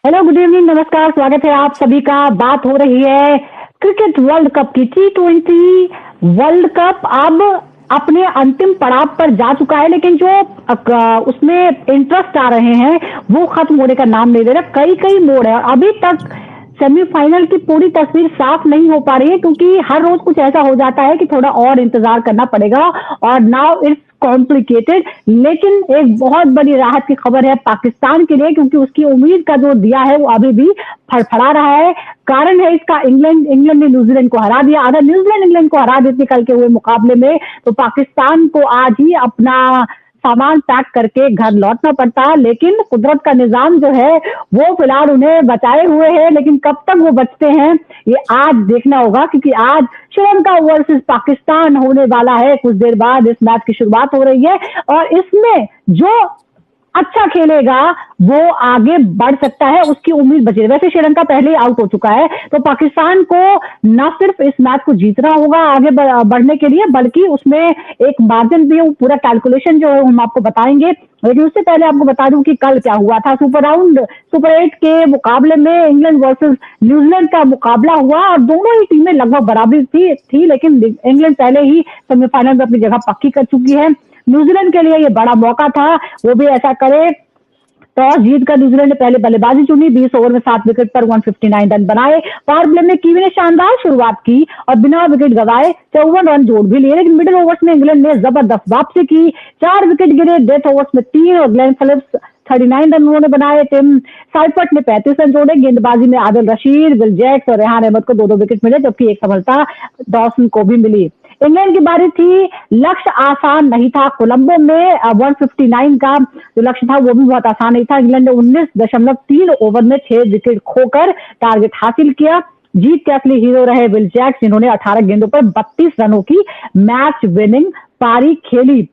Hello, good evening, नमस्कार, स्वागत है आप सभी का। बात हो रही है क्रिकेट वर्ल्ड कप की। T20 वर्ल्ड कप अब अपने अंतिम पड़ाव पर जा चुका है, लेकिन जो उसमें इंटरेस्ट आ रहे हैं वो खत्म होने का नाम नहीं ले रहा। कई कई मोड़ है और अभी तक सेमीफाइनल की पूरी तस्वीर साफ नहीं हो पा रही है, क्योंकि हर रोज कुछ ऐसा हो जाता है कि थोड़ा और इंतजार करना पड़ेगा। और नाउ इट्स कॉम्प्लिकेटेड। लेकिन एक बहुत बड़ी राहत की खबर है पाकिस्तान के लिए, क्योंकि उसकी उम्मीद का जो दिया है वो अभी भी फड़फड़ा रहा है। कारण है इसका, इंग्लैंड ने न्यूजीलैंड को हरा दिया। अगर न्यूजीलैंड इंग्लैंड को हरा देती कल के हुए मुकाबले में, तो पाकिस्तान को आज ही अपना सामान पैक करके घर लौटना पड़ता। लेकिन कुदरत का निजाम जो है वो फिलहाल उन्हें बचाए हुए है, लेकिन कब तक वो बचते हैं ये आज देखना होगा, क्योंकि आज श्रीलंका वर्सेस पाकिस्तान होने वाला है। कुछ देर बाद इस मैच की शुरुआत हो रही है और इसमें जो अच्छा खेलेगा वो आगे बढ़ सकता है, उसकी उम्मीद बची है। वैसे श्रीलंका पहले ही आउट हो चुका है, तो पाकिस्तान को न सिर्फ इस मैच को जीतना होगा आगे बढ़ने के लिए, बल्कि उसमें एक मार्जिन भी है। पूरा कैलकुलेशन जो है हम आपको बताएंगे। लेकिन उससे पहले आपको बता दूं कि कल क्या हुआ था। सुपर 8 के मुकाबले में इंग्लैंड वर्सेस न्यूजीलैंड का मुकाबला हुआ और दोनों ही टीमें लगभग बराबरी थी, लेकिन इंग्लैंड पहले ही सेमीफाइनल में अपनी जगह पक्की कर चुकी है। न्यूजीलैंड के लिए ये बड़ा मौका था, वो भी ऐसा करे। टॉस जीतकर न्यूजीलैंड ने पहले बल्लेबाजी चुनी। 20 ओवर में 7 विकेट पर 159 रन बनाए। पावर प्ले में कीवी ने शानदार शुरुआत की और बिना विकेट गवाए 54 रन जोड़ भी लिए, लेकिन मिडिल ओवर्स में इंग्लैंड ने जबरदस्त वापसी की। 4 विकेट गिरे डेथ ओवर्स में 3 और ग्लेन फिलिप्स 39 रन उन्होंने बनाए। टिम साइफर्ट ने 35 रन जोड़े। गेंदबाजी में आदिल रशीद, विल जैक्स और रेहान अहमद को 2-2 विकेट मिले, जबकि एक सफलता डॉसन को भी मिली। इंग्लैंड की बारी थी। लक्ष्य आसान नहीं था। कोलंबो में 159 का जो लक्ष्य था वो भी बहुत आसान नहीं था। इंग्लैंड ने 19.3 ओवर में 6 विकेट खोकर टारगेट हासिल किया। जीत के असली हीरो रहे विल जैक्स, जिन्होंने 18 गेंदों पर 32 रनों की मैच विनिंग पारी खेली।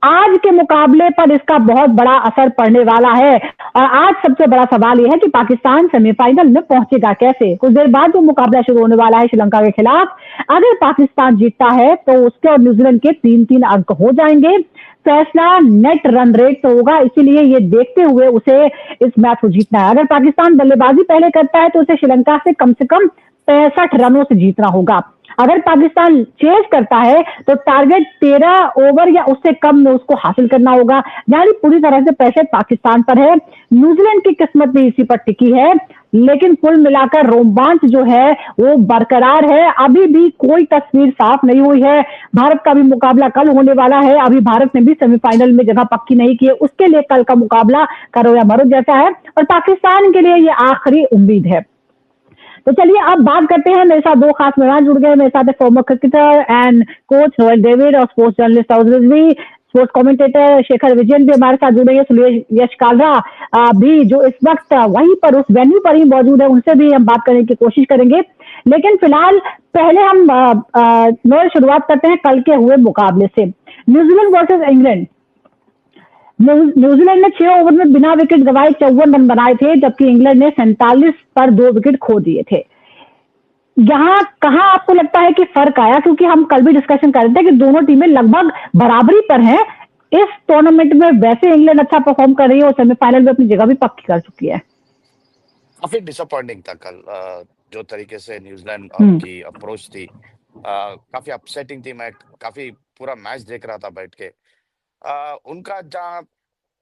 आज के मुकाबले पर इसका बहुत बड़ा असर पड़ने वाला है और आज सबसे बड़ा सवाल यह है कि पाकिस्तान सेमीफाइनल में पहुंचेगा कैसे। कुछ देर बाद जो मुकाबला शुरू होने वाला है श्रीलंका के खिलाफ, अगर पाकिस्तान जीतता है तो उसके और न्यूजीलैंड के 3-3 अंक हो जाएंगे। फैसला नेट रन रेट से होगा, इसीलिए ये देखते हुए उसे इस मैच को जीतना है। अगर पाकिस्तान बल्लेबाजी पहले करता है तो उसे श्रीलंका से कम 65 रनों से जीतना होगा। अगर पाकिस्तान चेस करता है तो टारगेट 13 ओवर या उससे कम में उसको हासिल करना होगा। यानी पूरी तरह से प्रेशर पाकिस्तान पर है। न्यूजीलैंड की किस्मत भी इसी पर टिकी है, लेकिन कुल मिलाकर रोमांच जो है वो बरकरार है। अभी भी कोई तस्वीर साफ नहीं हुई है। भारत का भी मुकाबला कल होने वाला है। अभी भारत ने भी सेमीफाइनल में जगह पक्की नहीं की है, उसके लिए कल का मुकाबला करो या मरो जैसा है और पाकिस्तान के लिए ये आखिरी उम्मीद है। तो चलिए अब बात करते हैं। मेरे साथ दो खास मेहमान जुड़ गए। मेरे साथ है former cricketer and coach Noel David और sports journalist Rizvi. Sports commentator Shekhar Vijayan भी हमारे साथ जुड़े हैं। सुरेश यश कालरा भी जो इस वक्त वहीं पर उस वेन्यू पर ही मौजूद है, उनसे भी हम बात करने की कोशिश करेंगे। लेकिन फिलहाल पहले हम नोएल शुरुआत करते हैं कल के हुए मुकाबले से। New Zealand versus England. न्यूजीलैंड ने 6 ओवर में बिना विकेट गवाए 54 रन बनाए थे, जबकि इंग्लैंड ने 47 पर 2 विकेट खो दिए थे। यहाँ कहाँ आपको लगता है कि फर्क आया, क्योंकि हम कल भी डिस्कशन कर रहे थे कि दोनों टीमें लगभग बराबरी पर हैं इस टूर्नामेंट में। वैसे इंग्लैंड अच्छा परफॉर्म कर रही है और सेमीफाइनल में अपनी जगह भी पक्की कर चुकी है। काफी डिसअपॉइंटिंग था कल। जो तरीके से न्यूजीलैंड हम्म। की अप्रोच थी, काफी अपसेटिंग थी। मैं काफी पूरा मैच देख रहा था बैठ के। उनका जहाँ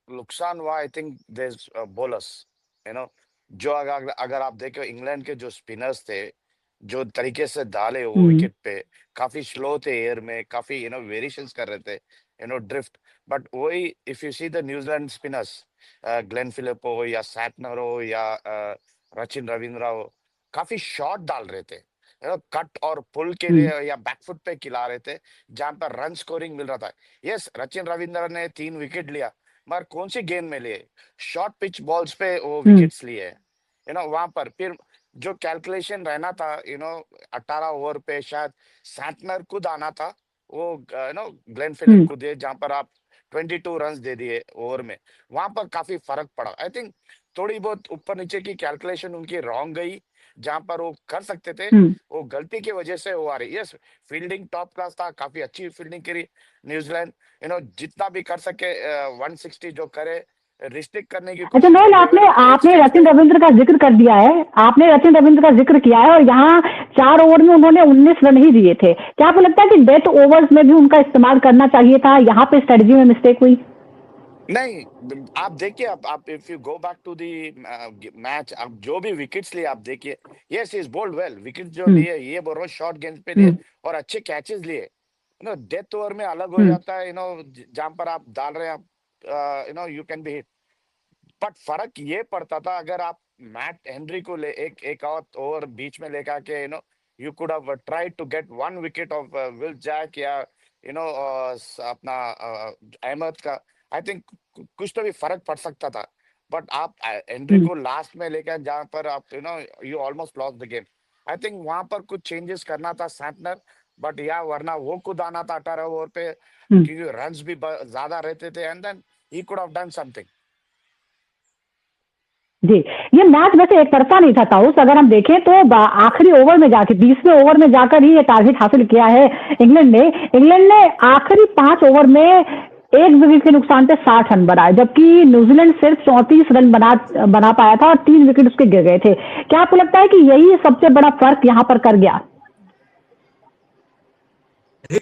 नुकसान हुआ, I think their bowlers, you know, जो अगर अगर आप देखे इंग्लैंड के जो स्पिनर्स थे, जो तरीके से डाले वो हम्म। विकेट पे, काफी स्लो थे एयर में, काफी वेरिएशंस कर रहे थे, ड्रिफ्ट। बट वही if you see the New Zealand spinners, Glenn Phillip हो या सैटनर हो या रचिन रविंद्रा हो, काफी शॉट डाल रहे थे, कट और पुल के हम्म। लिए या बैकफुट पे खिला रहे थे, जहां पर रन स्कोरिंग मिल रहा था। यस, रचिन रविंद्र ने 3 विकेट लिया, मगर कौन सी गेंद में लिए? शॉर्ट पिच बॉल्स पे वो हम्म। विकेट्स लिए, वहां पर फिर जो कैलकुलेशन रहना था, 18 ओवर पे शायद सैंटनर खुद आना था, वो ग्लेन फिलिप हम्म। को दिए, जहां पर आप 22 रन दे दिए ओवर में। वहां पर काफी फर्क पड़ा। आई थिंक थोड़ी बहुत ऊपर नीचे की कैलकुलेशन उनकी रॉन्ग गई, जहां पर वो कर सकते थे, हम्म। वो गलती की वजह से वो आ रही। यस, फील्डिंग टॉप क्लास था, काफी अच्छी फील्डिंग करी न्यूजीलैंड, जितना भी कर सके 160 जो करे, रिस्ट्रिक्ट करने की अच्छा कोशिश नोएल, करते हुए एक आपने स्टेज पे। सचिन रविंद्र का जिक्र कर दिया है, आपने सचिन रविंद्र का जिक्र किया है, और यहाँ 4 ओवर में उन्होंने 19 रन ही दिए थे। क्या आपको लगता है कि डेथ ओवर्स में भी उनका इस्तेमाल करना चाहिए था, यहाँ पे स्ट्रेटजी में मिस्टेक हुई? नहीं, आप देखिए, आप if you go back to the match, आप जो भी विकेट्स लिए आप देखिए, yes he is bowled well, wicket जो हम्म। लिए ये बोल रहा हूँ, शॉर्ट गेंद पे लिए हम्म। और अच्छे कैचेस लिए। डेथ ओवर में अलग हो हम्म। जाता है, जहां पर आप डाल रहे हैं, आप you can be hit. But फर्क ये पड़ता था, अगर आप मैट हेनरी को ले एक एक और ओवर बीच में लेकर के, you could have tried to get 1 wicket of Will Jack, या अपना अहमद का, आई थिंक कुछ तो भी फर्क पड़ सकता था। बट आप हेनरी हम्म। को लास्ट में लेकर, जहां पर आप you almost lost the game. I think वहां पर कुछ चेंजेस करना था सैंटनर, बट या वरना वो खुद आना था 18 ओवर पे, हम्म। क्योंकि रन्स भी ज्यादा रहते थे, and then he could have done something. जी, ये मैच वैसे एक तरफा नहीं था ताउस, अगर हम देखें तो आखिरी ओवर में जाके 20वें ओवर में जाकर ही ये टारगेट हासिल किया है इंग्लैंड ने आखिरी 5 ओवर में 1 विकेट के नुकसान पे 60 रन बनाए, जबकि न्यूजीलैंड सिर्फ 34 रन बना पाया था और 3 विकेट उसके गिर गए थे। क्या आपको लगता है कि यही सबसे बड़ा फर्क यहाँ पर कर गया?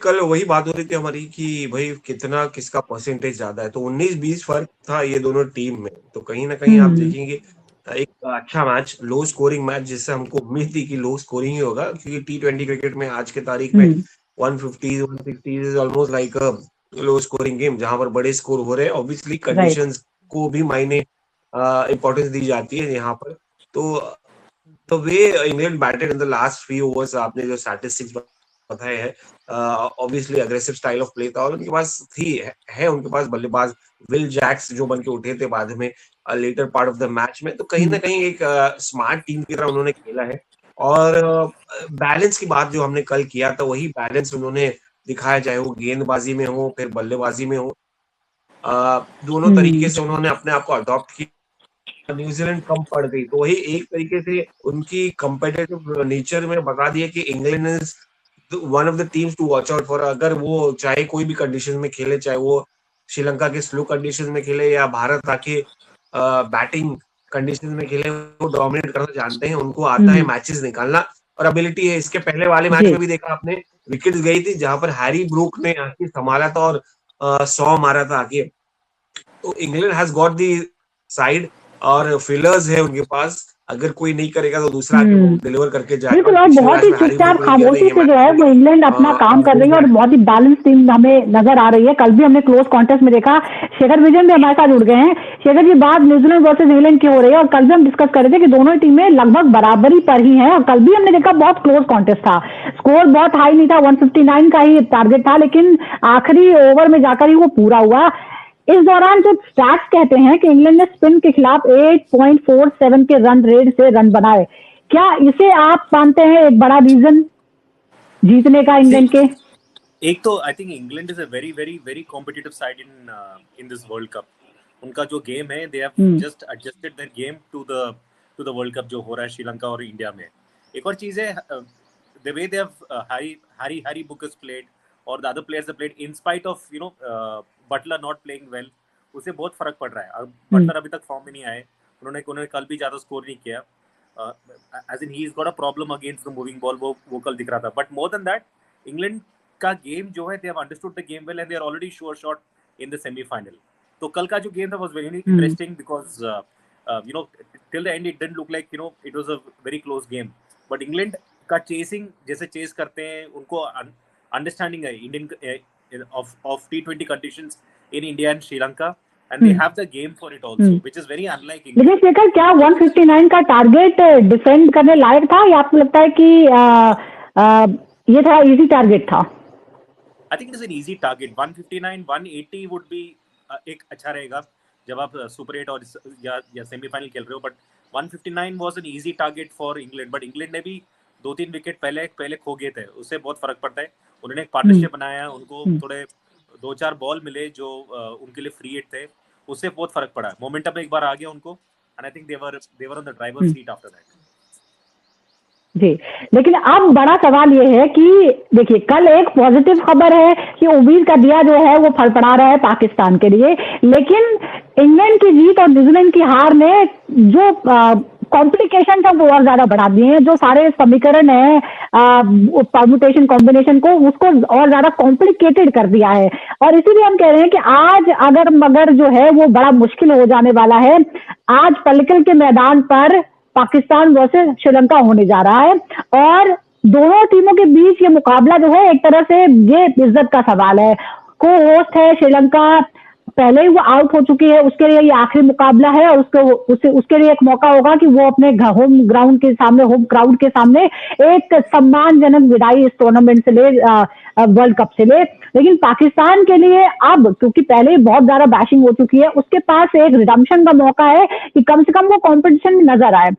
कल वही बात हो रही थी हमारी कि भाई कितना किसका परसेंटेज ज्यादा है, तो 19-20 फर्क था ये दोनों टीम में। तो कहीं ना कहीं आप देखेंगे एक अच्छा मैच, लो स्कोरिंग मैच, जिससे हमको उम्मीद थी कि लो स्कोरिंग ही होगा, क्योंकि T20 क्रिकेट में आज के तारीख में 150 160 is almost like a low scoring game, जहां पर बड़े स्कोर हो रहे हैं। ऑब्वियसली कंडीशंस को भी मायने इंपॉर्टेंस दी जाती है यहाँ पर। तो way England batted in the last few overs, आपने जो स्टैटिस्टिक्स बताए हैं, obviously aggressive style of play था, और उनके पास है उनके पास बल्लेबाज विल जैक्स जो बन के उठे थे बाद में latter part of the match में। तो कहीं ना कहीं एक स्मार्ट टीम की तरह उन्होंने खेला है, और बैलेंस की बात जो हमने कल किया था वही बैलेंस उन्होंने दिखाया, चाहे वो गेंदबाजी में हो फिर बल्लेबाजी में हो, दोनों तरीके से उन्होंने अपने आप को अडॉप्ट किया। न्यूजीलैंड कम पड़ गई, तो वही एक तरीके से उनकी कंपेटिटिव नेचर में बता दिया कि England is one of the teams to watch out for. अगर वो चाहे कोई भी कंडीशन में खेले, चाहे वो श्रीलंका के स्लो कंडीशन में खेले या भारत आके बैटिंग कंडीशन में खेले, वो डोमिनेट करना जानते हैं, उनको आता है मैचेस निकालना और एबिलिटी है। इसके पहले वाले मैच में भी देखा आपने, विकेट गई थी जहां पर हैरी ब्रूक ने आके संभाला था और 100 मारा था आके। तो England has got the side और फिलर्स है उनके पास, अगर कोई नहीं करेगा तो दूसरा आके वो डिलीवर करके जाएगा। बिल्कुल, और बहुत ही चुपचाप खामोशी से जो है वो इंग्लैंड अपना काम कर रही है और बहुत ही बैलेंस टीम हमें नजर आ रही है। कल भी हमने क्लोज कॉन्टेस्ट में देखा, शेखर विजयन भी हमारे साथ जुड़ गए हैं। शेखर जी, बात न्यूजीलैंड वर्सेस इंग्लैंड की हो रही है और कल भी हम डिस्कस कर रहे थे कि दोनों टीमें लगभग बराबरी पर ही हैं, और कल भी हमने देखा बहुत क्लोज कॉन्टेस्ट था, स्कोर बहुत हाई नहीं था, 159 का ही टारगेट था, लेकिन आखिरी ओवर में जाकर ही वो पूरा हुआ। इस दौरान जो स्टैट्स कहते हैं कि इंग्लैंड ने स्पिन के खिलाफ 8.47 के रन रेट से रन बनाए, क्या इसे आप मानते हैं एक बड़ा रीजन जीतने का इंग्लैंड के? एक तो I think England is a very very very competitive side in this World Cup. उनका जो गेम है, they have just adjusted their game to the World Cup जो हो रहा है श्रीलंका और इंडिया में। एक और चीज है, the way they have Harry Brook has played और the other players have played in spite of Buttler not playing well, उससे बहुत फर्क पड़ रहा है। बटलर अभी तक फॉर्म में नहीं आए, उन्होंने कल भी ज्यादा स्कोर नहीं किया, as in he is got a problem against the moving ball, वो कल दिख रहा था। But more than that, England का गेम जो है, they have understood the game well and they are already sure shot in the semifinal. तो कल का जो गेम था was very interesting because till the end it didn't look like it was a very close game. But England का chasing जैसे chess करते हैं, उनको अंडरस्टैंडिंग है Indian of T20 conditions in India and Sri Lanka, and they have the game for it also, which is very unlike India. लेकिन शेखर, क्या 159 का target defend करने लायक था, या आपको लगता है कि ये थोड़ा इजी टारगेट था? I think it is an easy target. 159, 180 would be एक अच्छा रहेगा जब आप सुपर 8 और या सेमीफाइनल खेल रहे हो, but 159 was an easy target for England. But England ने भी 2-3 विकेट पहले खो गए थे, उससे बहुत फर्क पड़ता है। उन्होंने एक पार्टनरशिप बनाया, उनको थोड़े 2-4 बॉल मिले जो उनके लिए फ्री हिट थे, उससे बहुत फर्क पड़ा। मोमेंटम एक बार आ गया उनको, and I think they were on the drivers seat after that. जी, लेकिन अब बड़ा सवाल ये है कि देखिए, कल एक पॉजिटिव खबर है कि उम्मीद का दिया जो है वो फल पड़ा रहा है पाकिस्तान के लिए, लेकिन इंग्लैंड की जीत न्यूजीलैंड की हार ने जो कॉम्प्लिकेशन था वो और ज्यादा बढ़ा दिए हैं। जो सारे समीकरण है परम्यूटेशन कॉम्बिनेशन को, उसको और ज्यादा कॉम्प्लिकेटेड कर दिया है। और इसीलिए हम कह रहे हैं कि आज अगर मगर जो है वो बड़ा मुश्किल हो जाने वाला है। आज पल्लिकल के मैदान पर पाकिस्तान वर्सेस श्रीलंका होने जा रहा है और दोनों टीमों के बीच ये मुकाबला जो है एक तरह से ये इज्जत का सवाल है। को होस्ट है श्रीलंका, पहले ही वो आउट हो चुकी है, उसके लिए ये आखिरी मुकाबला है और उसके लिए एक मौका होगा कि वो अपने होम ग्राउंड के सामने, होम क्राउड के सामने एक सम्मानजनक विदाई इस टूर्नामेंट से ले, वर्ल्ड कप से ले। लेकिन पाकिस्तान के लिए अब, क्योंकि पहले ही बहुत ज्यादा बैशिंग हो चुकी है, उसके पास एक रिडम्पशन का मौका है कि कम से कम वो कॉम्पिटिशन में नजर आए।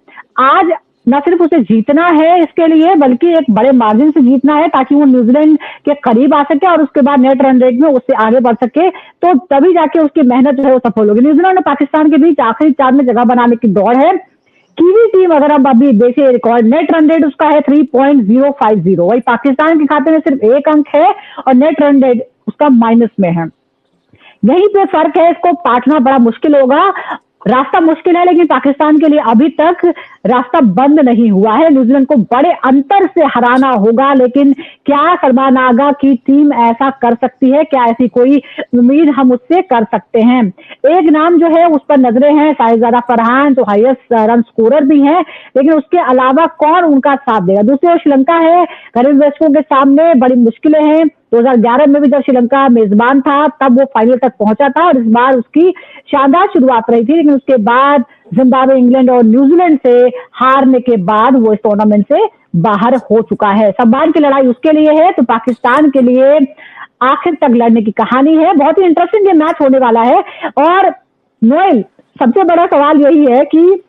आज न सिर्फ उसे जीतना है इसके लिए, बल्कि एक बड़े मार्जिन से जीतना है ताकि वो न्यूजीलैंड के करीब आ सके और उसके बाद नेट रन रेट में उससे आगे बढ़ सके, तो तभी जाके उसकी मेहनत जो है वो सफल होगी। न्यूजीलैंड और पाकिस्तान के बीच आखिरी 4 में जगह बनाने की दौड़ है। कीवी टीम अगर हम अभी देखें रिकॉर्ड, नेट रन रेट उसका है 3.050, वही पाकिस्तान के खाते में सिर्फ 1 अंक है और नेट रन रेट उसका माइनस में है। यहीं पे फर्क है, इसको पाटना बड़ा मुश्किल होगा। रास्ता मुश्किल है लेकिन पाकिस्तान के लिए अभी तक रास्ता बंद नहीं हुआ है। न्यूजीलैंड को बड़े अंतर से हराना होगा, लेकिन क्या सलमान आगा की टीम ऐसा कर सकती है? क्या ऐसी कोई उम्मीद हम उससे कर सकते हैं? एक नाम जो है उस पर नजरें हैं, साहिबजादा फरहान जो हाईएस्ट रन स्कोरर भी हैं, लेकिन उसके अलावा कौन उनका साथ देगा? दूसरी ओर श्रीलंका है, गरीब दर्शकों के सामने बड़ी मुश्किलें हैं। 2011 में भी जब श्रीलंका मेजबान था तब वो फाइनल तक पहुंचा था और इस बार उसकी शानदार शुरुआत रही थी, लेकिन उसके बाद जिम्बाब्वे, इंग्लैंड और न्यूजीलैंड से हारने के बाद वो इस टूर्नामेंट से बाहर हो चुका है। सम्मान की लड़ाई उसके लिए है, तो पाकिस्तान के लिए आखिर तक लड़ने की कहानी है। बहुत ही इंटरेस्टिंग ये मैच होने वाला है। और नोएल, सबसे बड़ा सवाल यही है कि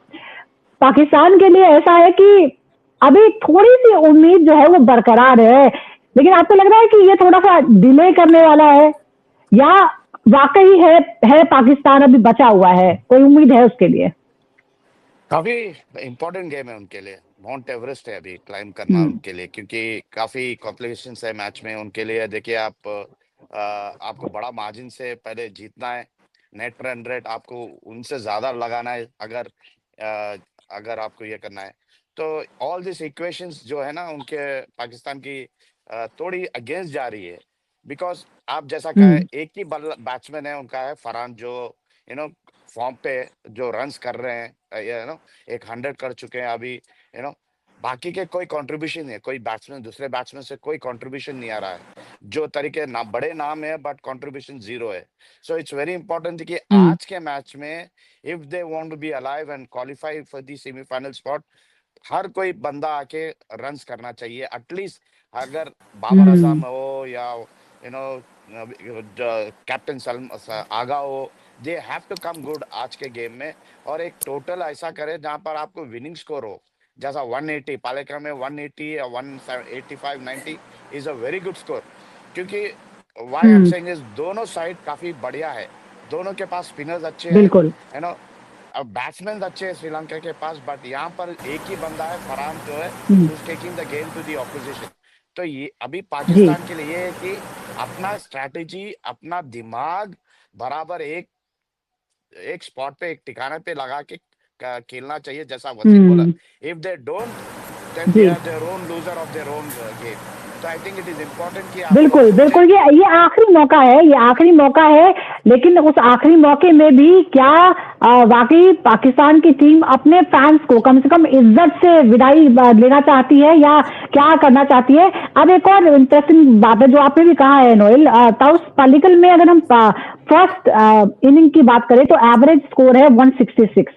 पाकिस्तान के लिए ऐसा है कि अभी थोड़ी सी उम्मीद जो है वो बरकरार है, लेकिन आपको लग रहा है कि ये थोड़ा सा डिले करने वाला है या वाकई है पाकिस्तान अभी बचा हुआ है, कोई उम्मीद है उसके लिए? काफी इम्पोर्टेंट गेम है उनके लिए। माउंट एवरेस्ट है अभी क्लाइम करना उनके लिए, क्योंकि काफी कॉम्प्लिकेशंस है मैच में उनके लिए। देखिए आपको बड़ा मार्जिन से पहले जीतना है, नेट रन रेट आपको उनसे ज्यादा लगाना है अगर आपको ये करना है। तो ऑल दिस इक्वेशंस जो है ना उनके पाकिस्तान की थोड़ी अगेंस्ट जा रही है, बिकॉज आप जैसा कहा एक ही बैट्समैन है उनका है फरहान, जो फॉर्म पे जो रन्स कर रहे हैं, एक 100 कर चुके हैं अभी। बाकी के कोई कंट्रीब्यूशन नहीं है, कोई बैट्समैन दूसरे बैट्समैन से कोई कंट्रीब्यूशन नहीं आ रहा है। जो तरीके बड़े नाम है बट कंट्रीब्यूशन 0 है। सो इट्स वेरी इंपॉर्टेंट कि आज के मैच में if they want to be alive and qualify for the semifinal spot, हर कोई बंदा आके रन्स करना चाहिए। एटलीस्ट अगर बाबर आजम हो या कैप्टन आगा हो, they have to come good आज के गेम में और एक टोटल ऐसा करे जहां पर आपको विनिंग स्कोर हो, जैसा 180 पालेकर में 180 या 185 90 is a very good score. क्योंकि why I am saying is दोनों साइड काफी बढ़िया है, दोनों के पास स्पिनर्स अच्छे हैं, बैट्समैन अच्छे हैं श्रीलंका के पास, बट यहाँ पर एक ही बंदा है फरहान जो है taking the game to the opposition. तो ये अभी पाकिस्तान के लिए ये है कि अपना स्ट्रैटेजी, अपना दिमाग बराबर एक स्पॉट पे, एक ठिकाने पे लगा के खेलना चाहिए, जैसा वसीम बोला। If they don't then they are their own loser of their own game. तो I think it is important कि बिल्कुल ये आखिरी मौका है, ये आखिरी मौका है। लेकिन उस आखिरी मौके में भी क्या वाकई पाकिस्तान की टीम अपने फैंस को कम से कम इज्जत से विदाई लेना चाहती है या क्या करना चाहती है? अब एक और इंटरेस्टिंग बात है जो आपने भी कहा है नोएल, ताउस पल्लिकल में अगर हम फर्स्ट इनिंग की बात करें तो एवरेज स्कोर है 166।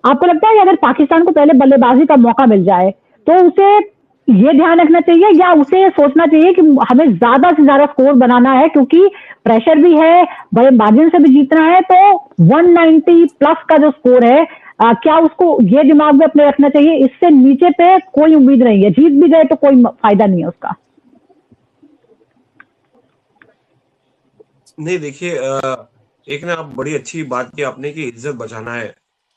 आपको लगता है कि अगर पाकिस्तान को पहले बल्लेबाजी का मौका मिल जाए तो उसे ये ध्यान रखना चाहिए या उसे सोचना चाहिए कि हमें ज्यादा से ज्यादा स्कोर बनाना है, क्योंकि प्रेशर भी है, बड़े मार्जिन से भी जीतना है, तो 190 प्लस का जो स्कोर है, क्या उसको ये दिमाग में अपने रखना चाहिए? इससे नीचे पे कोई उम्मीद नहीं है, जीत भी गए तो कोई फायदा नहीं है उसका। नहीं, देखिए एक ना बड़ी अच्छी बात की आपने कि इज्जत बचाना है,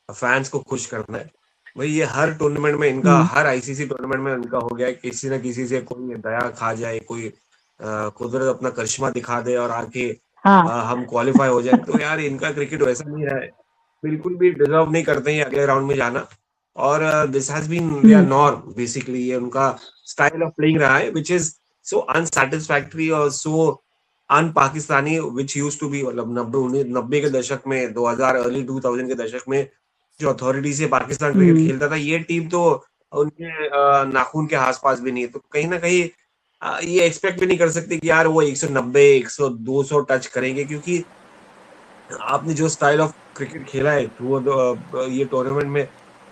फैंस को खुश करना है। भाई ये हर टूर्नामेंट में इनका, हर आईसीसी टूर्नामेंट में इनका हो गया है, किसी ना किसी से कोई दया खा जाए, कोई कुदरत अपना करिश्मा दिखा दे और आके हम क्वालिफाई हो जाए। तो यार इनका क्रिकेट वैसा नहीं है बिल्कुल भी डिजर्व नहीं करते हैं अगले राउंड में जाना। और this has been their norm basically, ये उनका स्टाइल ऑफ प्लेइंग रहा है विच इज सो अनसैटिस्फैक्टरी और सो अन पाकिस्तानी विच यूज्ड टू बी। मतलब 90 के दशक में, 2000 अर्ली 2000 के दशक में जो अथॉरिटी से पाकिस्तान क्रिकेट खेलता था, ये टीम तो उनके नाखून के आसपास भी नहीं है। तो कहीं ना कहीं ये एक्सपेक्ट भी नहीं कर सकते कि यार वो 190 100 200 टच करेंगे, क्योंकि आपने जो स्टाइल ऑफ क्रिकेट खेला है थ्रू ये टूर्नामेंट में,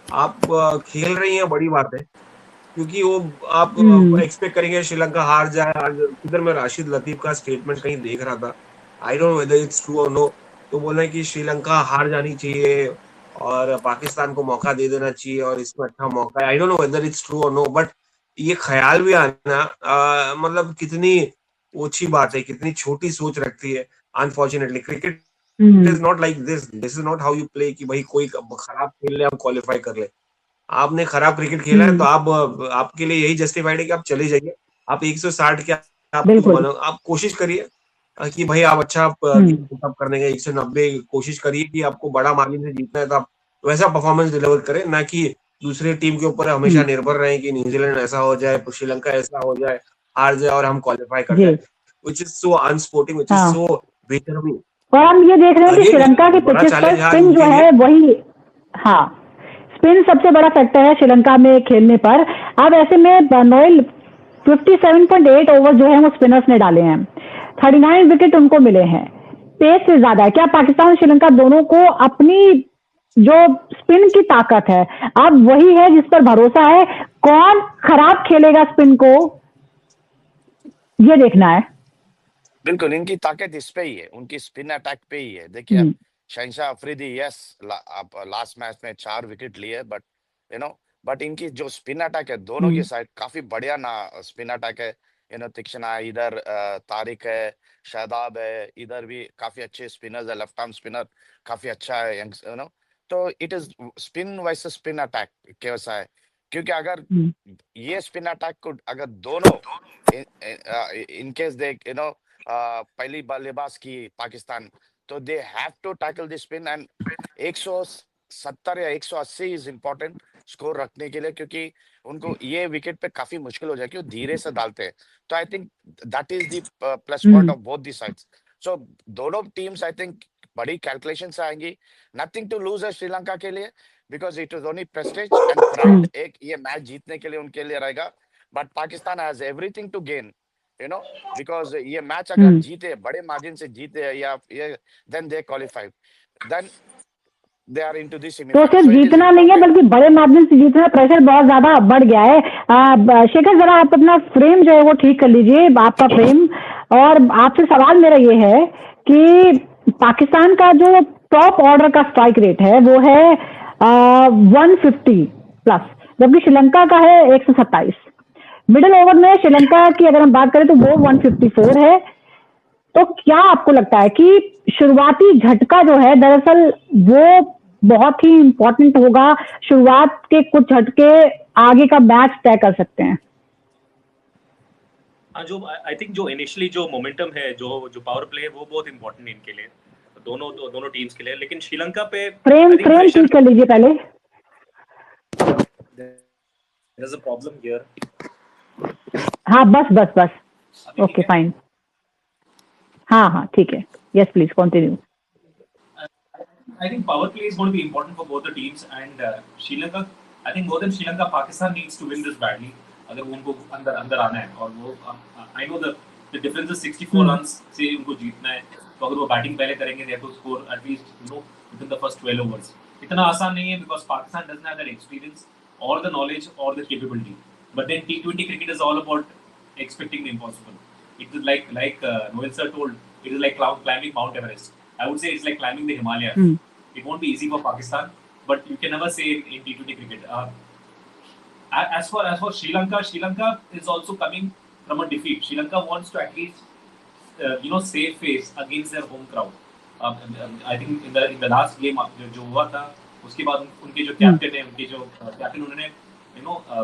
आप खेल रही हैं, बड़ी बात है। क्योंकि वो आप एक्सपेक्ट करेंगे श्रीलंका हार जाए। आज इधर मैं राशिद लतीफ का स्टेटमेंट कहीं देख रहा था, I don't know whether it's true और नो, तो बोल रहे हैं कि श्रीलंका हार जानी चाहिए और पाकिस्तान को मौका दे देना चाहिए और इसमें अच्छा मौका है। I don't know whether it's true और नो, बट ये ख्याल भी आना मतलब कितनी ओछी बात है, कितनी छोटी सोच रखती है। Unfortunately cricket is not like this is not how you play कि भाई कोई खराब खेल ले हम क्वालिफाई कर ले। आपने खराब क्रिकेट खेला है तो आपके लिए यही जस्टिफाइड है कि आप चले जाइए। आप 160 के आप कोशिश करिए कि भाई आप अच्छा करने का 190 कोशिश करिए कि आपको बड़ा मार्जिन से जीतना है, तो आप वैसा परफॉर्मेंस डिलीवर करें, ना कि दूसरे टीम के ऊपर हमेशा निर्भर रहें कि न्यूजीलैंड ऐसा हो जाए, श्रीलंका ऐसा हो जाए, हार जाए और हम क्वालिफाई कर जाए, which is so unsporting, which is so better me. और हम ये देख रहे हैं कि श्रीलंका के पिचेस पर स्पिन जो है वही, हाँ, स्पिन सबसे बड़ा फैक्टर है श्रीलंका में खेलने पर। अब ऐसे में नोएल 57.8 ओवर जो है वो स्पिनर्स ने डाले हैं, 39 विकेट उनको मिले हैं, पेस से ज्यादा है। क्या पाकिस्तान श्रीलंका दोनों को अपनी जो स्पिन की ताकत है अब वही है जिस पर भरोसा है, कौन खराब खेलेगा स्पिन को ये देखना है। बिल्कुल, इनकी ताकत इस पे ही है, उनकी स्पिन अटैक पे ही है। देखिए शहनशाह अफरीदी यस लास्ट मैच में 4 विकेट लिए, बट इनकी जो स्पिन अटैक है दोनों की साइड काफी बढ़िया ना स्पिन अटैक है। तीक्ष्णा इधर, तारिक है, शादाब है, इधर भी काफी अच्छे स्पिनर्स है, लेफ्ट आर्म स्पिनर काफी अच्छा है, तो it is spin versus spin attack कैसा है। क्योंकि अगर ये स्पिन अटैक को अगर दोनों इन केस दे पहली बल्लेबाज की पाकिस्तान, तो they have to tackle this spin and 170 या 180 इज इम्पोर्टेंट स्कोर रखने के लिए, क्योंकि उनको ये विकेट पे काफी मुश्किल हो जाए क्योंकि धीरे से डालते हैं। तो I think that is the plus point of both the sides. So दोनों टीम्स आई थिंक बड़ी कैलकुलेशन से आएंगी। नथिंग टू लूज है श्रीलंका के लिए, because it is only prestige and pride. एक ये मैच जीतने के लिए उनके लिए रहेगा, but Pakistan has everything to gain, because ये मैच अगर जीते, बड़े मार्जिन से जीते या then they qualify, then they are into this तो सिर्फ जीतना नहीं है बल्कि बड़े मार्जिन से जीतना, प्रेशर बहुत ज्यादा बढ़ गया है। शेखर जरा आप अपना फ्रेम जो है वो ठीक कर लीजिए, आपका फ्रेम। और आपसे सवाल मेरा ये है कि पाकिस्तान का जो टॉप ऑर्डर का स्ट्राइक रेट है वो है 150 प्लस, जबकि श्रीलंका का है 127। मिडिल ओवर में श्रीलंका की अगर हम बात करें तो वो 154 है। तो क्या आपको लगता है कि शुरुआती झटका जो है दरअसल वो बहुत ही इंपॉर्टेंट होगा, शुरुआत के कुछ झटके आगे का मैच तय कर सकते हैं? जो आई थिंक जो इनिशियली जो मोमेंटम है, जो पावर प्ले है, वो बहुत इंपॉर्टेंट है इनके लिए, दोनों टीम्स के लिए। लेकिन श्रीलंका पे फ्रेम ठीक कर लीजिए पहले। There is a problem here. हाँ बस ओके फाइन, हाँ ठीक है, yes please continue. I think power play is going to be important for both the teams, and Sri Lanka, I think more than Sri Lanka, Pakistan needs to win this badly अगर उनको अंदर आना है। और वो I know the difference is 64 runs से उनको जीतना है, तो अगर वो बैटिंग पहले करेंगे they have to score at least within the first 12 overs। इतना आसान नहीं है because Pakistan doesn't have that experience or the knowledge or the capability। But then T20 cricket is all about expecting the impossible। It is like Noel sir told, it is like climbing Mount Everest। I would say it's like climbing the Himalayas। It won't be easy for Pakistan, but you can never say in T20 cricket। As for Sri Lanka is also coming from a defeat। Sri Lanka wants to at least save face against their home crowd। I think in the last game जो हुआ था, उसके बाद उनके जो captain है, उनके जो कैप्टन, उन्होंने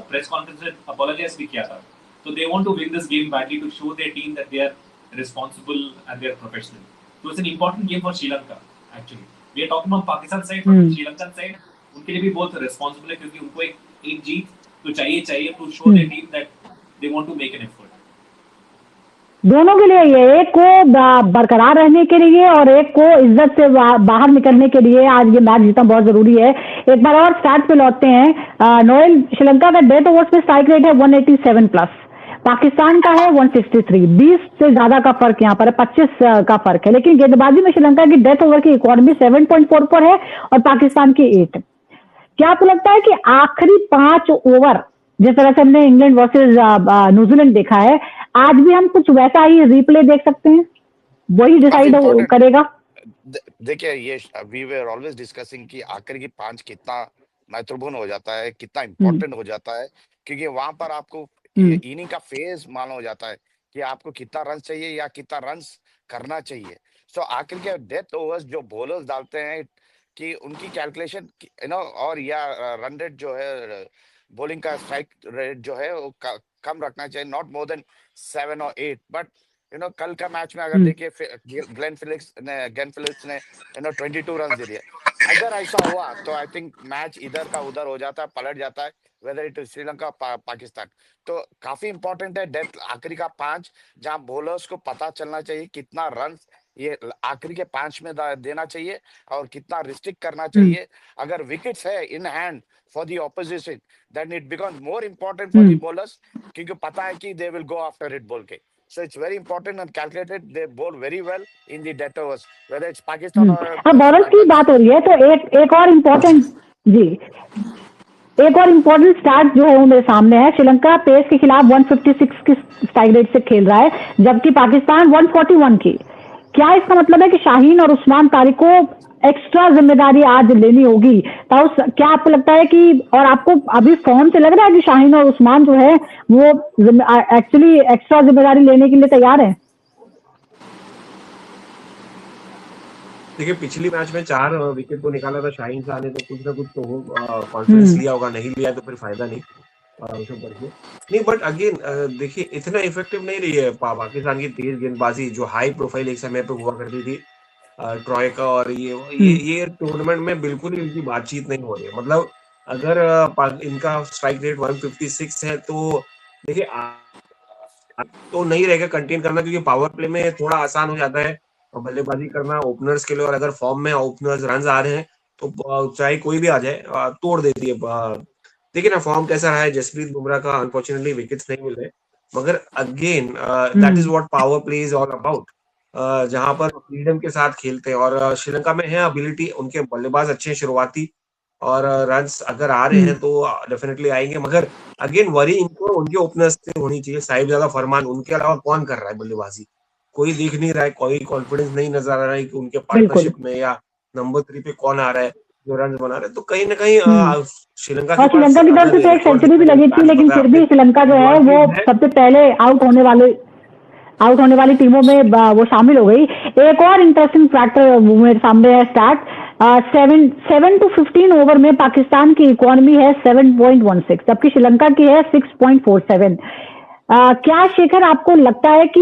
प्रेस कॉन्फ्रेंस में अपोलोजाइज भी किया था। So they want to win this game badly to show their team that they are responsible and they are professional। So it's an important game for Sri Lanka actually। We are talking about Pakistan side, but Sri Lankan side उनके लिए भी बहुत responsible है, क्योंकि उनको एक जीत तो चाहिए to show their team that they want to make an effort. दोनों के लिए ये, एक को बरकरार रहने के लिए और एक को इज्जत से बाहर निकलने के लिए आज ये मैच जीतना बहुत जरूरी है। एक बार और स्टार्ट पे लौटते हैं। नोएल, श्रीलंका का डेथ ओवर्स में स्ट्राइक रेट है 187 प्लस, पाकिस्तान का है 163, 20 से ज्यादा का फर्क यहाँ पर है, 25 का फर्क है। लेकिन गेंदबाजी में श्रीलंका की डेथ ओवर की इकोनॉमी 7.4 पर है और पाकिस्तान की 8। क्या आपको लगता है कि आखिरी 5 ओवर, जिस तरह से हमने इंग्लैंड वर्सेस न्यूजीलैंड देखा है, आज भी हम कुछ वैसा ही रिप्ले देख सकते हैं, वही डिसाइड करेगा? देखिए, ये वी वर ऑलवेज डिस्कसिंग कि आखिर की 5 कितना महत्वपूर्ण हो जाता है, कितना इम्पोर्टेंट हो जाता है, क्योंकि वहां पर आपको इनिंग का फेज मालूम हो जाता है कि आपको कितना रन चाहिए या कितना रन करना चाहिए। सो आखिर के डेथ ओवर्स जो बॉलर्स डालते हैं कि उनकी कैलकुलेशन और या रन रेट जो है, बॉलिंग का स्ट्राइक रेट जो है वो कम रखना चाहिए, नॉट मोर देन 7 और 8। बट कल का मैच में अगर देखिए ग्लेन फिलिप्स ने 22 रन दे दिए। अगर ऐसा हुआ तो आई थिंक मैच इधर का उधर हो जाता है, पलट जाता है, whether it is Sri Lanka Pakistan. तो काफी इंपॉर्टेंट है डेथ आखिरी का 5, जहां बॉलर्स को पता चलना चाहिए कितना रन ये आखिरी के 5 में देना चाहिए और कितना रिस्ट्रिक्ट करना चाहिए। अगर विकेट्स है in hand for the opposition, then it becomes more important for the bowlers, क्योंकि पता है कि they will go after it बोल के। So it's very important and calculated. They bowl very well in the death overs, whether it's Pakistan or bowlers की बात हो रही है तो एक और इम्पोर्टेंट एक और इम्पोर्टेंट स्टार्ट जो है वो मेरे सामने है। श्रीलंका पेस के खिलाफ 156 की स्ट्राइक रेट से खेल रहा है, जबकि पाकिस्तान 141 की। क्या इसका मतलब है कि शाहीन और उस्मान तारिक को एक्स्ट्रा जिम्मेदारी आज लेनी होगी? तो क्या आपको लगता है कि, और आपको अभी फॉर्म से लग रहा है कि शाहीन और उस्मान जो है वो एक्चुअली एक्स्ट्रा जिम्मेदारी लेने के लिए तैयार है? देखिए, पिछली मैच में 4 विकेट को निकाला था शाहीन शाह ने, तो कुछ ना कुछ तो कॉन्फिडेंस लिया होगा, नहीं लिया तो फिर फायदा नहीं नहीं। बट अगेन देखिए, इतना इफेक्टिव नहीं रही है पाकिस्तान की तेज गेंदबाजी, जो हाई प्रोफाइल एक समय पे हुआ करती थी ट्रॉय का, और ये टूर्नामेंट में बिल्कुल ही इनकी बातचीत नहीं हो रही है। मतलब अगर इनका स्ट्राइक रेट 156 है तो देखिए तो नहीं रहेगा कंटेन करना, क्योंकि पावर प्ले में थोड़ा आसान हो जाता है बल्लेबाजी करना ओपनर्स के लिए, और अगर फॉर्म में ओपनर्स रन आ रहे हैं तो चाहे कोई भी आ जाए तोड़ देती है। देखिए ना फॉर्म कैसा रहा है जसप्रीत बुमराह का, अनफॉर्चुनेटली विकेट्स नहीं मिल रहे, मगर again that is what power play is all about, जहां पर फ्रीडम के साथ खेलते हैं। और श्रीलंका में है एबिलिटी, उनके बल्लेबाज अच्छे हैं शुरुआती, और रन्स अगर आ रहे हैं तो डेफिनेटली आएंगे, मगर अगेन वरी इनको उनके ओपनर्स से होनी चाहिए। साहिबजादा फरमान, उनके अलावा कौन कर रहा है बल्लेबाजी? कोई दिख नहीं रहा है, कोई कॉन्फिडेंस नहीं नजर आ रहा है कि उनके पार्टनरशिप में या नंबर 3 पे कौन आ रहा है जो रन बना रहे हैं। तो कहीं ना कहीं श्रीलंका की तरफ से तो एक सेंचुरी भी लगी थी, लेकिन फिर भी श्रीलंका जो है वो सबसे पहले आउट होने वाली टीमों में वो शामिल हो गई। एक और इंटरेस्टिंग फैक्टर मेरे सामने है स्टार्ट, 7 to 15 ओवर में पाकिस्तान की इकोनॉमी है 7.16, जबकि श्रीलंका की है 6.47। क्या शेखर आपको लगता है कि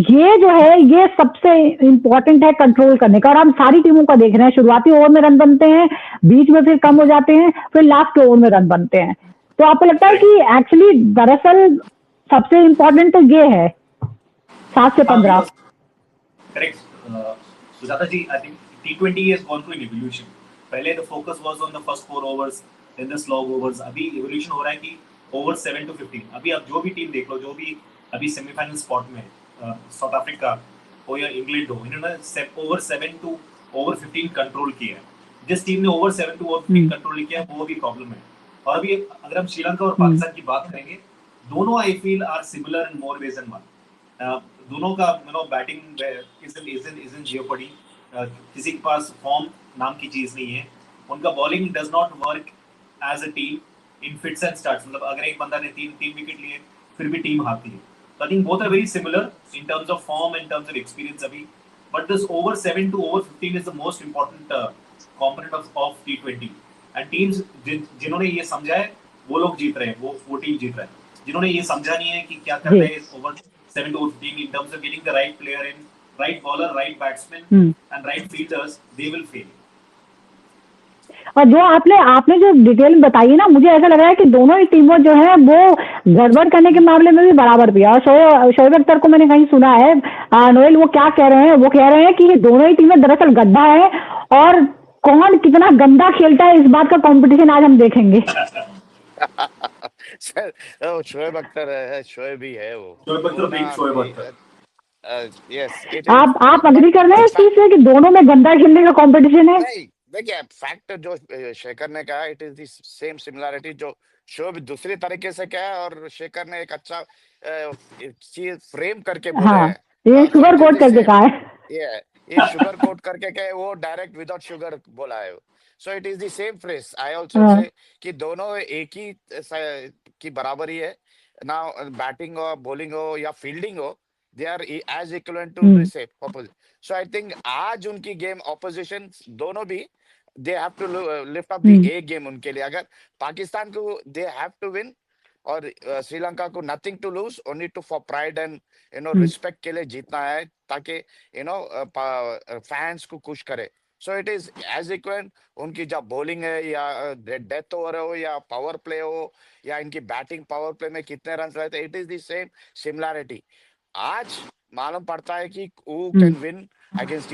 ये जो है ये सबसे इम्पोर्टेंट है कंट्रोल करने का? और हम सारी टीमों का देख रहे हैं, शुरुआती ओवर में रन बनते हैं, बीच में फिर कम हो जाते हैं, फिर लास्ट के ओवर में रन बनते हैं। तो आपको लगता है कि एक्चुअली दरअसल सबसे इम्पोर्टेंट तो ये है 7 से 15? Correct Sujata ji, I think T20 has gone through an evolution. पहले the focus was on the first 4 overs, then the slog overs. अभी evolution हो रहा है कि over 7 to 15. अभी आप जो भी टीम देख लो, जो भी अभी सेमीफाइनल स्पॉट में साउथ अफ्रीका हो या इंग्लैंड हो, इन्होंने over 7 to over 15 कंट्रोल किया है। जिस टीम ने over 7 to over 15 कंट्रोल किया है वो भी प्रॉब्लम है। और अभी अगर हम श्रीलंका और पाकिस्तान की बात करेंगे, दोनों I feel are similar in more ways than one. दोनों का बैटिंग इज इन जियोपर्डी। किसी के पास फॉर्म नाम की चीज नहीं है, उनका bowling does not work as a team in fits and starts. मतलब अगर एक बंदा ने 3 विकेट लिए फिर भी टीम हारती है। So I think both are very similar in terms of form, in terms of experience अभी, but this over 7 to over 15 is the most important component of T20 and teams जिन्होंने ये समझा है वो लोग जीत रहे हैं, वो टीम जीत रहा है। जिन्होंने ये समझा नहीं है कि क्या करना है over 7 to over 15 in terms of getting the right player in, right bowler, right batsman and right fielders, they will fail. और जो आपने जो डिटेल में बताई ना, मुझे ऐसा लग रहा है कि दोनों ही टीमों जो है वो गड़बड़ करने के मामले में भी बराबर भी है। और शोएब अख्तर को मैंने कहीं सुना है, नोएल, वो क्या कह रहे हैं, वो कह रहे हैं कि ये दोनों ही टीमें दरअसल गड्ढा है और कौन कितना गंदा खेलता है इस बात का कंपटीशन आज हम देखेंगे। शोएब अख्तर है, शोएब ही है वो। Shoaib Akhtar being Shoaib Akhtar. Yes, it is. आप अग्री कर रहे हैं इस चीज से कि दोनों में गंदा खेलने का कंपटीशन है? नहीं, देखिए फैक्ट जो शेखर ने कहा, it is the same similarity जो शोएब दूसरी तरीके से क्या है और शेखर ने एक अच्छा चीज फ्रेम करके बोले हाँ, हैं। ये तो sugar it is coat the करके same. कहा है। ये शुगर कोट करके क्या है, वो डायरेक्ट विदाउट शुगर बोला है। सो it is the same phrase. I also हाँ, से कि दोनों एक ही की बराबरी है ना, बैटिंग हो, बॉलिंग हो या फील्डिंग हो, they are as equivalent to the same opposite. So I think आज उनकी गेम ऑपोजिशन दोनों भी they have to lift up the A game उनके लिए। अगर पाकिस्तान को दे हैव टू विन और श्रीलंका को nothing to lose, only to for pride and respect के लिए जीतना है, ताकि फैंस को खुश करे। So it is as equal. उनकी जब बॉलिंग है या डेथ ओवर हो या पावर प्ले हो या इनकी बैटिंग पावर प्ले में कितने रन रहते, it is the same similarity. आज मालूम पड़ता है कि who can win against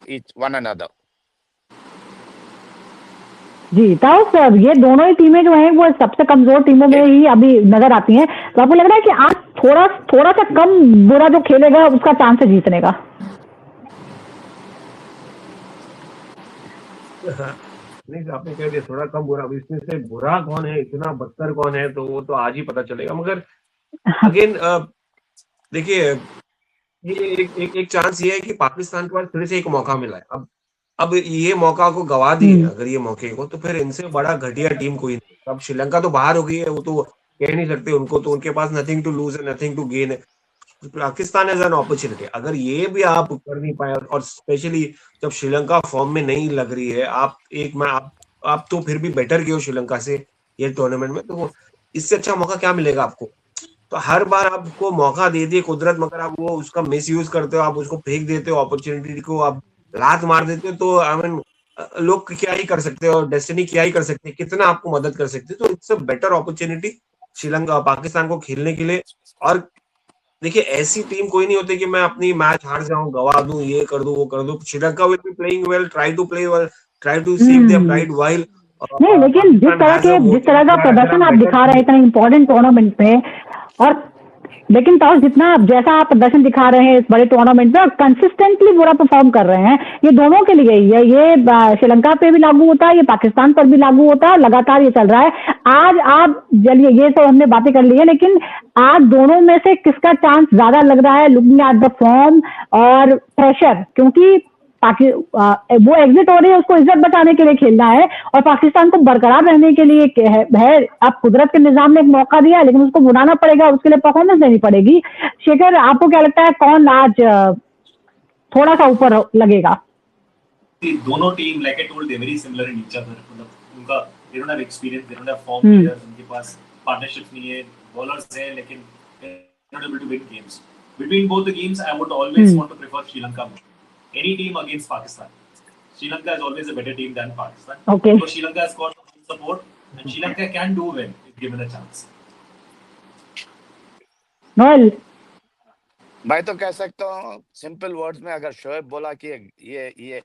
each one another। जी ताऊ, ये दोनों ही टीमें जो हैं वो सबसे कमजोर टीमों में ही अभी नजर आती हैं। तो आपको लग रहा है कि आज थोड़ा सा कम बुरा जो खेलेगा उसका चांस है जीतने का? नहीं, आपने कह दिया थोड़ा कम बुरा। इसमें से बुरा कौन है, इतना बदतर कौन है, तो वो तो आज ही पता चलेगा। मगर अगेन देखिए, ये एक चांस ये है कि पाकिस्तान के पास फिर से एक मौका मिला है। अब ये मौका को गवा दिए अगर ये मौके को, तो फिर इनसे बड़ा घटिया टीम कोई नहीं। अब श्रीलंका तो बाहर हो गई है, वो तो कह नहीं सकते उनको, तो उनके पास नथिंग टू लूज है, नथिंग टू गेन है। पाकिस्तान एज एन अपॉर्चुनिटी, अगर ये भी आप कर नहीं पाए, और स्पेशली जब श्रीलंका फॉर्म में नहीं लग रही है, आप तो फिर भी बेटर गए हो श्रीलंका से ये टूर्नामेंट में, तो इससे अच्छा मौका क्या मिलेगा आपको? तो हर बार आपको मौका दे दिए कुदरत, मगर आप वो उसका मिस यूज करते हो, आप उसको फेंक देते हो, अपॉर्चुनिटी को आप लात मार देते हो। तो आई मीन लोग क्या ही कर सकते हो, डेस्टिनी क्या ही कर सकते हैं, कितना आपको मदद कर सकते हैं। तो it's a better opportunity Sri Lanka Pakistan को खेलने के लिए। और देखिए, ऐसी टीम कोई नहीं होती कि मैं अपनी मैच हार जाऊं, गवा दूं, ये कर दूं, वो कर दूं। Sri Lanka will be playing well, try to play well, try to save their pride while. नहीं, लेकिन जिस तरह का प्रदर्शन आप दिखा रहे हैं इतना इम्पोर्टेंट टूर्नामेंट में, और लेकिन तो जैसा आप प्रदर्शन दिखा रहे हैं इस बड़े टूर्नामेंट में और कंसिस्टेंटली बुरा परफॉर्म कर रहे हैं, ये दोनों के लिए ही है। ये श्रीलंका पे भी लागू होता है, ये पाकिस्तान पर भी लागू होता है, लगातार ये चल रहा है। आज आप चलिए, ये तो हमने बातें कर ली है, लेकिन आज दोनों में से किसका चांस ज्यादा लग रहा है, लुकिंग एट द फॉर्म और प्रेशर? क्योंकि वो एग्जिट हो रही है, उसको इज्जत बचाने के लिए खेलना है और पाकिस्तान को बरकरार रहने के लिए है। अब कुदरत के निजाम ने एक मौका दिया है, लेकिन उसको बुलाना पड़ेगा, उसके लिए परफॉर्मेंस देनी पड़ेगी। शेखर, आपको क्या लगता है कौन आज थोड़ा सा ऊपर लगेगा? दोनों team like I told they very similar in each other. मतलब उनका they don't have experience, they don't have form players, उनके पास पार्टनरशिप्स नहीं है, बॉलर्स हैं, लेकिन they are not able to win games. Between both the games I would always want to prefer Sri Lanka any team against Pakistan. Sri Lanka is always a better team than Pakistan. Okay. So Sri Lanka has got support and Sri Lanka can do well if given a chance. Noel, मैं तो कह सकता हूँ simple words में, अगर शोएब बोला कि ये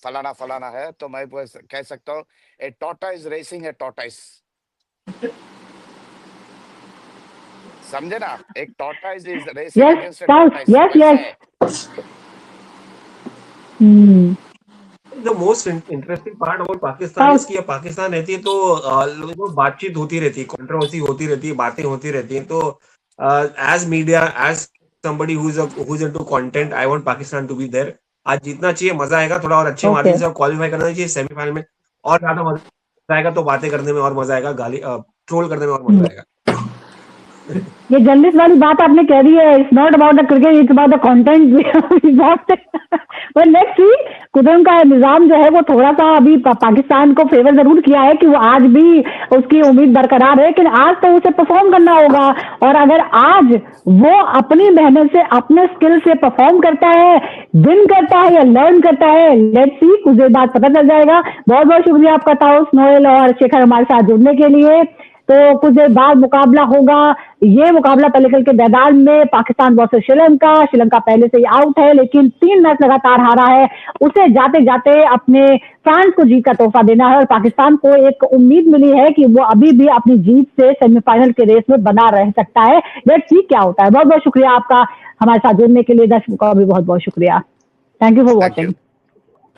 फलाना फलाना है, तो मैं कह सकता हूँ ए टॉर्टोइस रेसिंग ए टॉर्टोइस। समझे ना? एक tortoise is racing against A tortoise. Yes. The most interesting part about Pakistan is कि पाकिस्तान रहती है तो लोगों को बातचीत होती रहती है, कंट्रोवर्सी होती रहती है, बातें होती रहती हैं। तो as media, as somebody who's into content, I want Pakistan to be there। आज जीतना चाहिए, मजा आएगा, थोड़ा और अच्छे मार्जिन से क्वालिफाई करना चाहिए सेमीफाइनल में, और ज्यादा मजा आएगा। तो बातें करने में और मजा आएगा, गाली ट्रोल करने में और मजा आएगा। ये जर्नलिस्ट वाली बात आपने कह दी है, it's not about the cricket, it's about the content. पर नेक्स्ट सी कुदरत का निजाम जो है वो थोड़ा सा अभी पाकिस्तान को फेवर जरूर किया है कि वो आज भी उसकी उम्मीद बरकरार है, लेकिन आज तो उसे परफॉर्म करना होगा। और अगर आज वो अपनी मेहनत से, अपने स्किल से परफॉर्म करता है, विन करता है या लर्न करता है, लेट्स सी, कुछ देर बाद पता चल जाएगा। बहुत बहुत शुक्रिया आपका ताउस, नोएल और शेखर हमारे साथ जुड़ने के लिए। तो कुछ देर बाद मुकाबला होगा। ये मुकाबला पहले कल के मैदान में पाकिस्तान वर्सेस श्रीलंका। श्रीलंका पहले से ही आउट है, लेकिन 3 मैच लगातार हारा है। उसे जाते जाते अपने फ्रांस को जीत का तोहफा देना है और पाकिस्तान को एक उम्मीद मिली है कि वो अभी भी अपनी जीत से सेमीफाइनल के रेस में बना रह सकता है। लेट्स सी क्या होता है। बहुत बहुत शुक्रिया आपका हमारे साथ जुड़ने के लिए। दर्शकों का भी बहुत बहुत शुक्रिया। Thank you for thank you. Watching.